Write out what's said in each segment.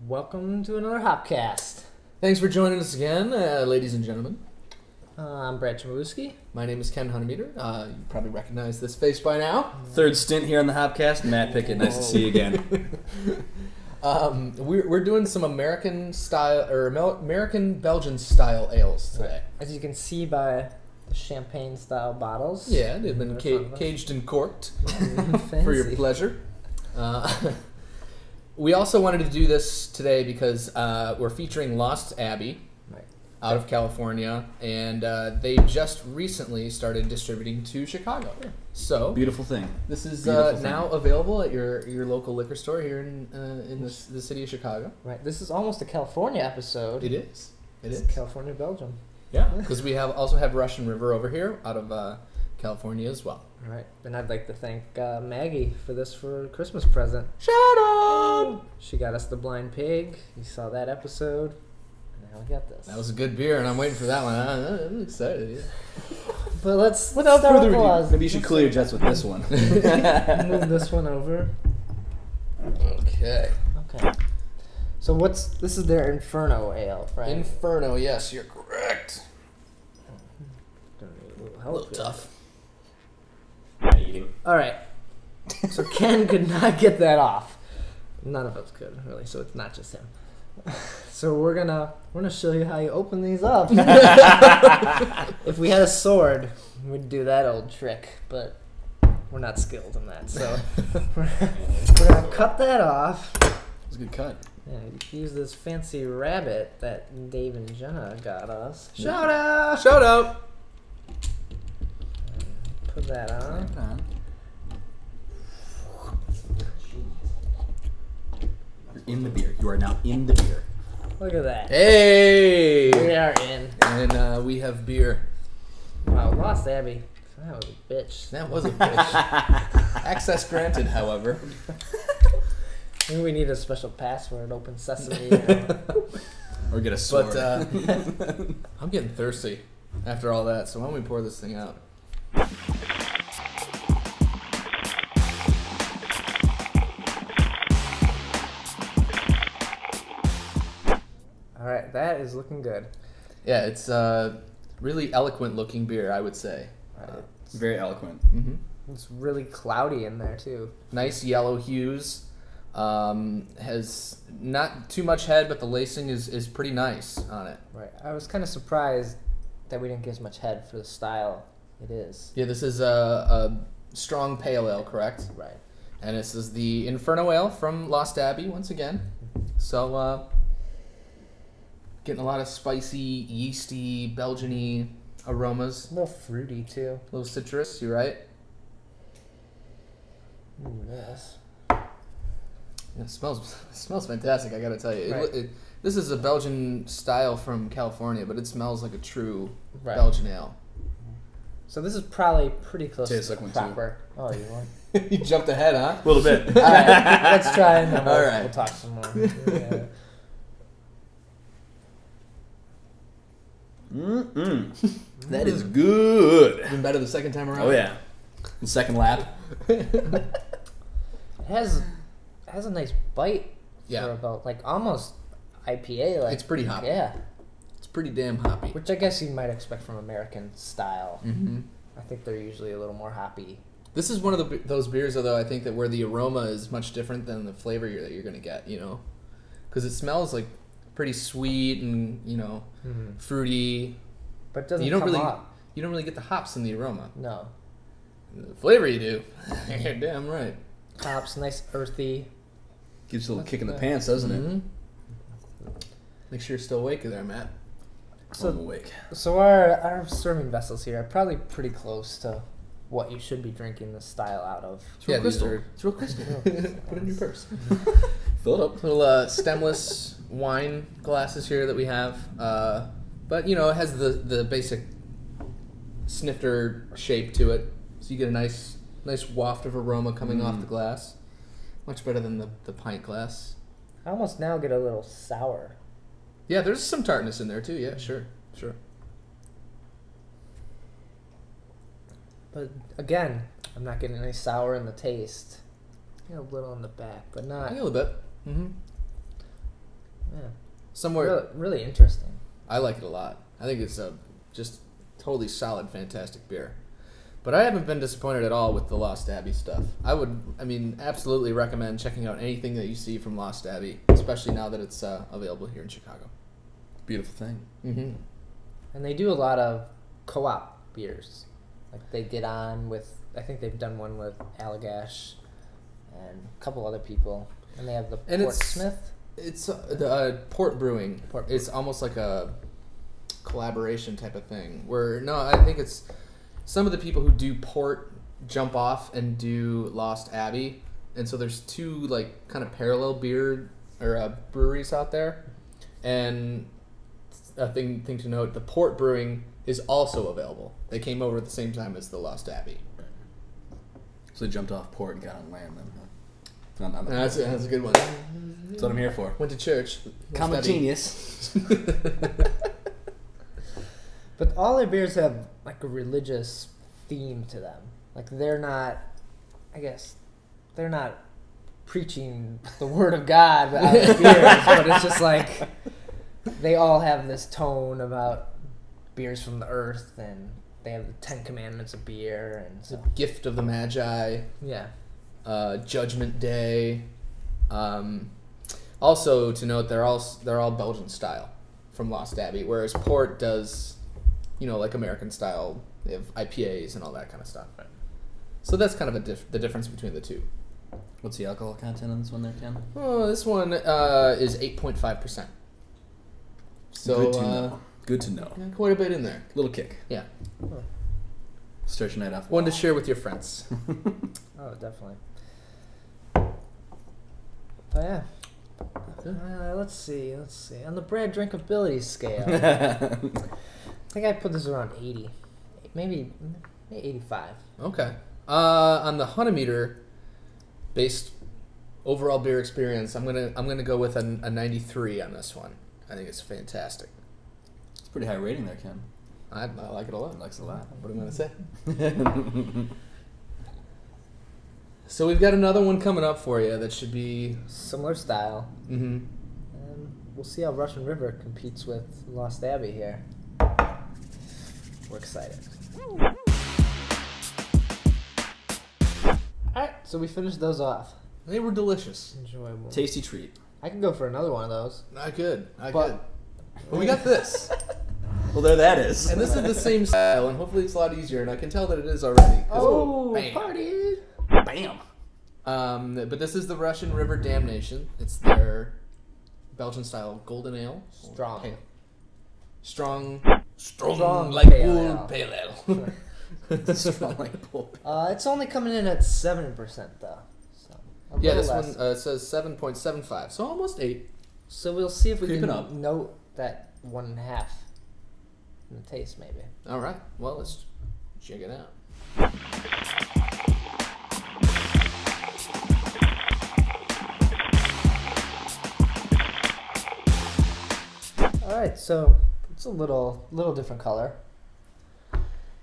Welcome to another HopCast. Thanks for joining us again, ladies and gentlemen. I'm Brad Chmielewski. My name is Ken Hunnemeder. You probably recognize this face by now. Third stint here on the HopCast. Matt Pickett, nice to see you again. We're doing some American style or American Belgian style ales today. As you can see by the champagne style bottles. Yeah, they've been caged and corked for your pleasure. We also wanted to do this today because we're featuring Lost Abbey out of California, and they just recently started distributing to Chicago. So beautiful thing. This is now available at your local liquor store here in the city of Chicago. Right. This is almost a California episode. It is. It's California, Belgium. Yeah, because we also have Russian River over here out of California as well. Right. And I'd like to thank Maggie for this for a Christmas present. Shout out! She got us the Blind Pig. You saw that episode. And now we got this. That was a good beer, and I'm waiting for that one. I'm excited. Yeah. But let's without start further with ado, maybe you should clear your jets with this one. Move this one over. Okay. Okay. So this is their Inferno ale, right? Inferno, yes, you're correct. A little tough. Eating. All right. So Ken could not get that off. None of us could, really. So it's not just him. So we're gonna show you how you open these up. If we had a sword, we'd do that old trick, but we're not skilled in that. So we're gonna cut that off. It's a good cut. Yeah, use this fancy rabbit that Dave and Jenna got us. Shout out! Shout out! Put that on. Right on. You're in the beer. You are now in the beer. Look at that. Hey! We are in. And we have beer. Wow, Lost Abbey. That was a bitch. That was a bitch. Access granted, however. Maybe we need a special password, open sesame. Or get a sword. But I'm getting thirsty after all that, so why don't we pour this thing out? Alright, that is looking good. Yeah, it's really eloquent looking beer, I would say. Very eloquent. Mm-hmm. It's really cloudy in there, too. Nice yellow hues. Has not too much head, but the lacing is pretty nice on it. Right. I was kind of surprised that we didn't get as much head for the style it is. Yeah, this is a strong pale ale, correct? Right. And this is the Inferno ale from Lost Abbey, once again. So, getting a lot of spicy, yeasty, Belgian-y aromas. A little fruity, too. A little citrus, you right? Ooh, yes. It smells fantastic, I gotta tell you. Right. This is a Belgian style from California, but it smells like a true Right. Belgian ale. So this is probably pretty close Tastes to like one, proper. Oh, you want? You jumped ahead, huh? A little bit. All right, let's try and then All right. we'll talk some more. Yeah. That is good. Even better the second time around. Oh yeah. The second lap. It has a nice bite. Yeah. For about almost IPA. It's pretty hoppy. Yeah. It's pretty damn hoppy. Which I guess you might expect from American style. Mm-hmm. I think they're usually a little more hoppy. This is one of those beers, though, I think that where the aroma is much different than the flavor that you're going to get, Because it smells like pretty sweet and, fruity. But it doesn't You don't come really up. You don't really get the hops in the aroma. No. The flavor you do. You're damn right. Hops, nice earthy. Gives you a little kick in the pants, doesn't it? Mm-hmm. Make sure you're still awake there, Matt. So, I'm awake. So our serving vessels here are probably pretty close to what you should be drinking this style out of. It's real crystal. It's real crystal. Put it in your purse. Fill it up. Little stemless wine glasses here that we have. But, it has the basic snifter shape to it. So you get a nice waft of aroma coming off the glass. Much better than the pint glass. I almost now get a little sour. Yeah, there's some tartness in there too. Yeah, sure. But again, I'm not getting any sour in the taste. A little in the back, but not. A little bit. Mm-hmm. Yeah. Somewhere Really interesting. I like it a lot. I think it's a just totally solid, fantastic beer. But I haven't been disappointed at all with the Lost Abbey stuff. I mean, absolutely recommend checking out anything that you see from Lost Abbey, especially now that it's available here in Chicago. Beautiful thing. Mm-hmm. And they do a lot of co-op beers. Like they get on with, I think they've done one with Allagash and a couple other people. And they have the Portsmouth. It's the Port Brewing. It's almost like a collaboration type of thing. I think it's some of the people who do Port jump off and do Lost Abbey. And so there's two like kind of parallel breweries out there. And a thing to note, the Port Brewing is also available. They came over at the same time as the Lost Abbey. So they jumped off port and got on land then, huh? That's a good one. That's what I'm here for. Went to church. Comic genius. But all their beers have like a religious theme to them. Like they're not preaching the word of God out of beers, but it's just like they all have this tone about beers from the earth, and they have the 10 Commandments of beer, and the Gift of the Magi. Yeah. Judgment Day. Also to note, they're all Belgian style from Lost Abbey, whereas Port does, like American style. They have IPAs and all that kind of stuff. So that's kind of the difference between the two. What's the alcohol content on this one there, Ken? Oh, this one is 8.5%. So good to know. Good to know. Yeah, quite a bit in there. Little kick. Yeah. Start your night off. One to share with your friends. Oh, definitely. But yeah. Let's see. On the Brad drinkability scale, I think I put this around 80. Maybe 85. Okay. On the Hunnemeder based overall beer experience, I'm gonna go with a 93 on this one. I think it's fantastic. It's a pretty high rating there, Ken. I like it a lot. Likes it a lot. What am I gonna say? So we've got another one coming up for you that should be Similar style. Mm-hmm. And we'll see how Russian River competes with Lost Abbey here. We're excited. Alright, so we finished those off. They were delicious. Enjoyable. Tasty treat. I can go for another one of those. I could. But we got this. Well, there that is. And this is the same style, and hopefully it's a lot easier, and I can tell that it is already. Oh, bam. party! Bam! But this is the Russian River Damnation. It's their Belgian-style golden ale. Strong. Pale. Strong like like pale bull ale. pale ale. Strong like bull. It's only coming in at 7% though. So a Yeah, little this less. one says 7.75, so almost 8. So we'll see if we Creeping can up. note that 1.5 in the taste, maybe. All right, well, let's check it out. All right, so it's a little different color.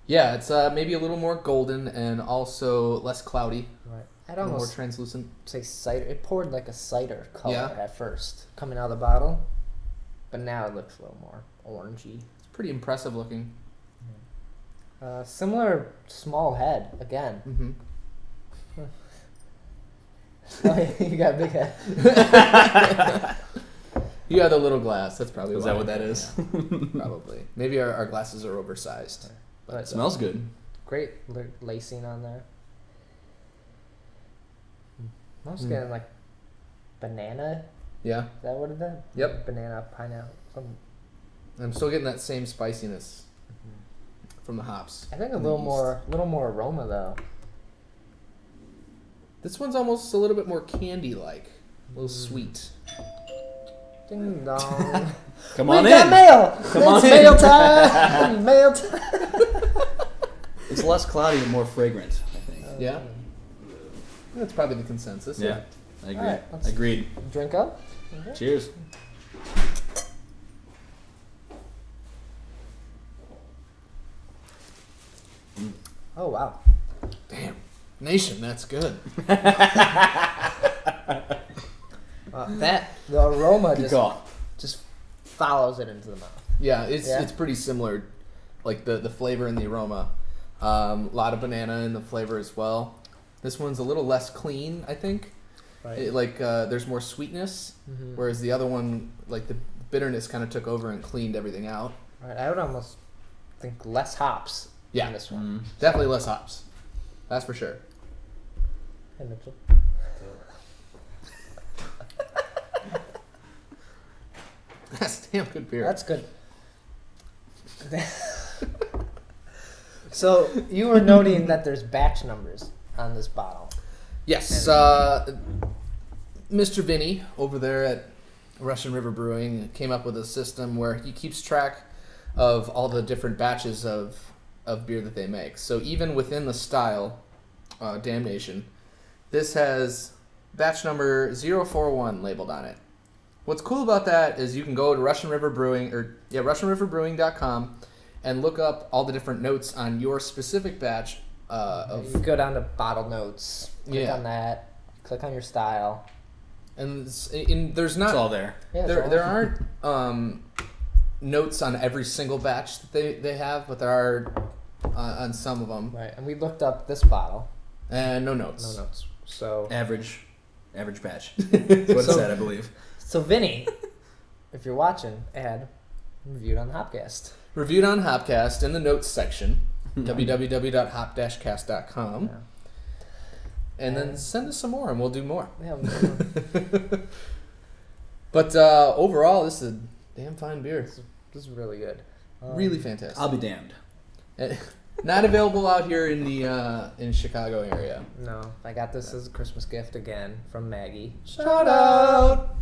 Yeah, it's maybe a little more golden and also less cloudy, Right. I'd more almost translucent. say cider. It poured like a cider color Yeah. at first, coming out of the bottle, but now it looks a little more orangey. It's pretty impressive looking. Similar small head again. Mm-hmm. Oh, yeah, you got a big head. You got the little glass. That's probably Is why. that what that is? Yeah, probably. Maybe our glasses are oversized. But It smells good. great lacing on there. I'm just getting like banana. Yeah, Is that what it is? Yep. Banana, pineapple. Something. I'm still getting that same spiciness from the hops. I think a and the little yeast. more aroma though. This one's almost a little bit more candy-like, a little sweet. Ding dong. Come We on got in. mail. Come It's on in. mail time. Mail time. It's less cloudy and more fragrant, I think. Yeah, that's probably the consensus. Yeah, I agree. Alright, let's- Agreed. Drink up. Okay. Cheers. Oh wow. Damn, Nation, that's good. The aroma Good just call. just follows it into the mouth. Yeah, it's pretty similar, like the flavor and the aroma. A lot of banana in the flavor as well. This one's a little less clean, I think. Right. There's more sweetness, whereas the other one, like the bitterness, kind of took over and cleaned everything out. Right. I would almost think less hops. Yeah, in this one. Definitely less hops. That's for sure. Hey, Mitchell. That's damn good beer. That's good. So you were noting that there's batch numbers on this bottle. Yes, Mr. Vinny over there at Russian River Brewing came up with a system where he keeps track of all the different batches of beer that they make. So even within the style, Damnation, this has batch number 041 labeled on it. What's cool about that is you can go to Russian River Brewing, RussianRiverBrewing.com and look up all the different notes on your specific batch. You go down to bottle notes, click on that, click on your style. And there's not... It's all there. Yeah, There aren't notes on every single batch that they have, but there are on some of them. Right, and we looked up this bottle. And no notes. No notes. So Average batch. That's what it said, I believe. So Vinny, if you're watching, reviewed on HopCast. Reviewed on HopCast in the notes section, www.hop-cast.com. Yeah. And then send us some more, and we'll do more. Yeah, we'll But overall, this is a damn fine beer. this is really good. Really fantastic. I'll be damned. Not available out here in the in Chicago area. No, I got this as a Christmas gift again from Maggie. Shout out!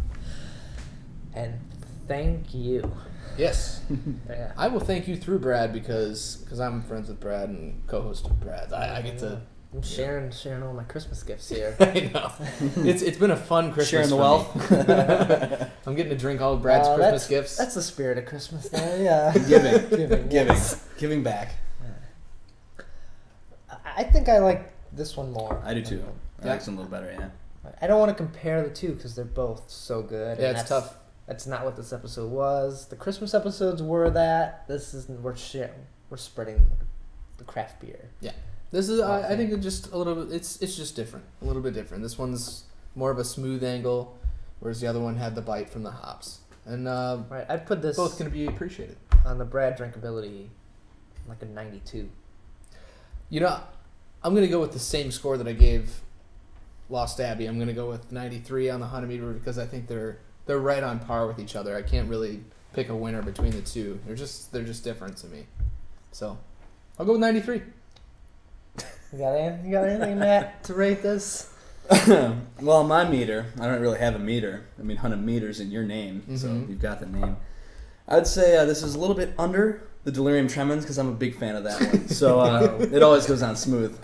And thank you. Yes. Yeah. I will thank you through Brad because I'm friends with Brad and co-host of Brad. I get to... I'm sharing all my Christmas gifts here. I know. It's been a fun Christmas. Sharing the for wealth. me. I'm getting to drink all of Brad's Christmas gifts. That's the spirit of Christmas there, yeah. Giving. Yes. Giving back. I think I like this one more. I do too. I like some a little better, yeah. I don't want to compare the two because they're both so good. Yeah, and it's tough. That's not what this episode was. The Christmas episodes were that. This isn't. We're spreading the craft beer. Yeah. This is, I think, it's just a little bit. It's just different, a little bit different. This one's more of a smooth angle, whereas the other one had the bite from the hops. And right, I'd put this both going to be appreciated. On the Brad drinkability, like a 92. You know, I'm going to go with the same score that I gave Lost Abbey. I'm going to go with 93 on the Hunnemeder because I think they're right on par with each other. I can't really pick a winner between the two. They're just different to me. So I'll go with 93. You got anything, Matt, to rate this? Well, my meter, I don't really have a meter. I mean, Hunnemeder's in your name, so you've got the name. I would say this is a little bit under the Delirium Tremens because I'm a big fan of that one. So it always goes on smooth.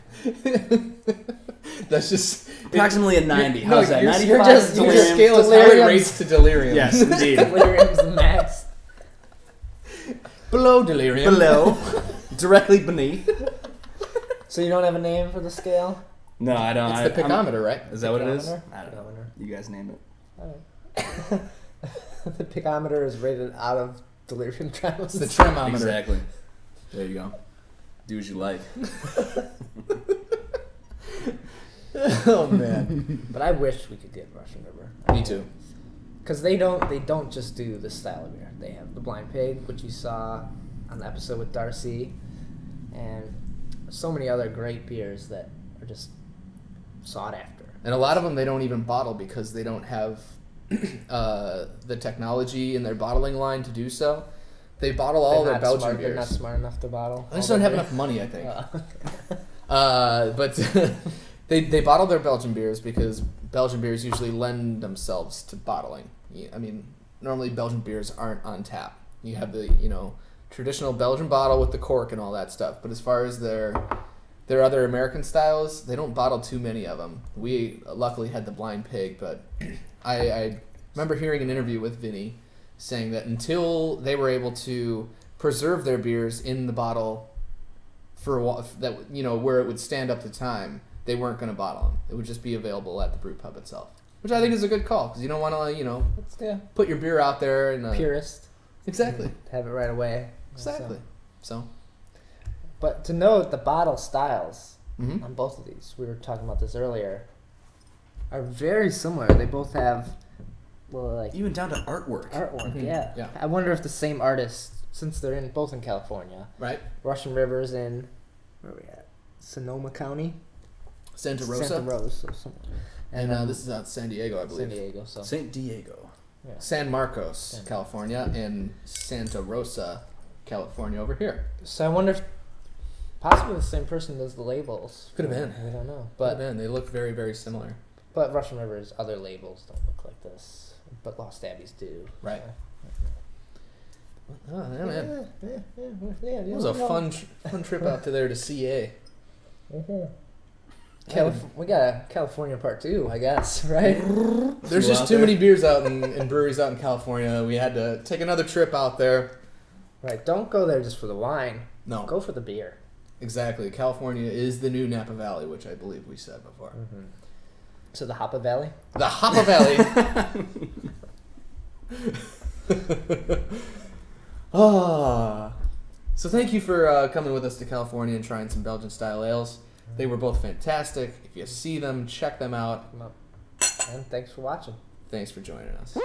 That's just approximately a 90. How's that? 95 your scale is how it rates to delirium. Yes, indeed. Delirium's the max. Below delirium. Below. Directly beneath. So you don't have a name for the scale? No, I don't. It's the picometer, right? Is that what it is? Picometer? I don't know. You guys named it. All right. The picometer is rated out of Delirium Tremens. It's the tremometer. Exactly. There you go. Do as you like. Oh man. But I wish we could get Russian River. Me too. Because they don't just do this style of beer. They have the Blind Pig, which you saw on the episode with Darcy, and so many other great beers that are just sought after. And a lot of them they don't even bottle because they don't have the technology in their bottling line to do so. They bottle all their Belgian beers. They're not smart enough to bottle. They just don't have enough money, I think. But they bottle their Belgian beers because Belgian beers usually lend themselves to bottling. I mean, normally Belgian beers aren't on tap. You have the traditional Belgian bottle with the cork and all that stuff. But as far as their other American styles, they don't bottle too many of them. We luckily had the Blind Pig, but I remember hearing an interview with Vinny saying that until they were able to preserve their beers in the bottle for a while, that where it would stand up to time, they weren't going to bottle them. It would just be available at the brew pub itself. which I think is a good call because you don't want to, Yeah. put your beer out there and Purist. exactly, Have it right away. exactly. So, But to note, the bottle styles mhm. on both of these, we were talking about this earlier, are very similar. They both have, well, like Even down to artwork. artwork. Mhm. Yeah. Yeah. I wonder if the same artist, since they're both in California, right, Russian River's in, where are we at? Sonoma County. Santa Rosa, Santa Rosa. and this is out San Diego, I believe. San Diego. So St. Diego. yeah. San Marcos, San- California, and Santa Rosa, California over here. So I wonder if possibly the same person does the labels. Could have been. We don't know. But But then they look very, very similar. but Russian River's other labels don't look like this. But Lost Abbeys do. Right. So. Oh, yeah, man. Yeah. It was a fun trip out to there to CA. We got a California part 2, I guess, right? There's just too many beers out and breweries out in California. We had to take another trip out there. Right. Don't go there just for the wine. No, Go for the beer. exactly. California is the new Napa Valley, which I believe we said before. So the Hoppa Valley. The Hoppa Valley. So thank you for coming with us to California and trying some Belgian style ales. They were both fantastic. If you see them, check them out. And thanks for watching. Thanks for joining us.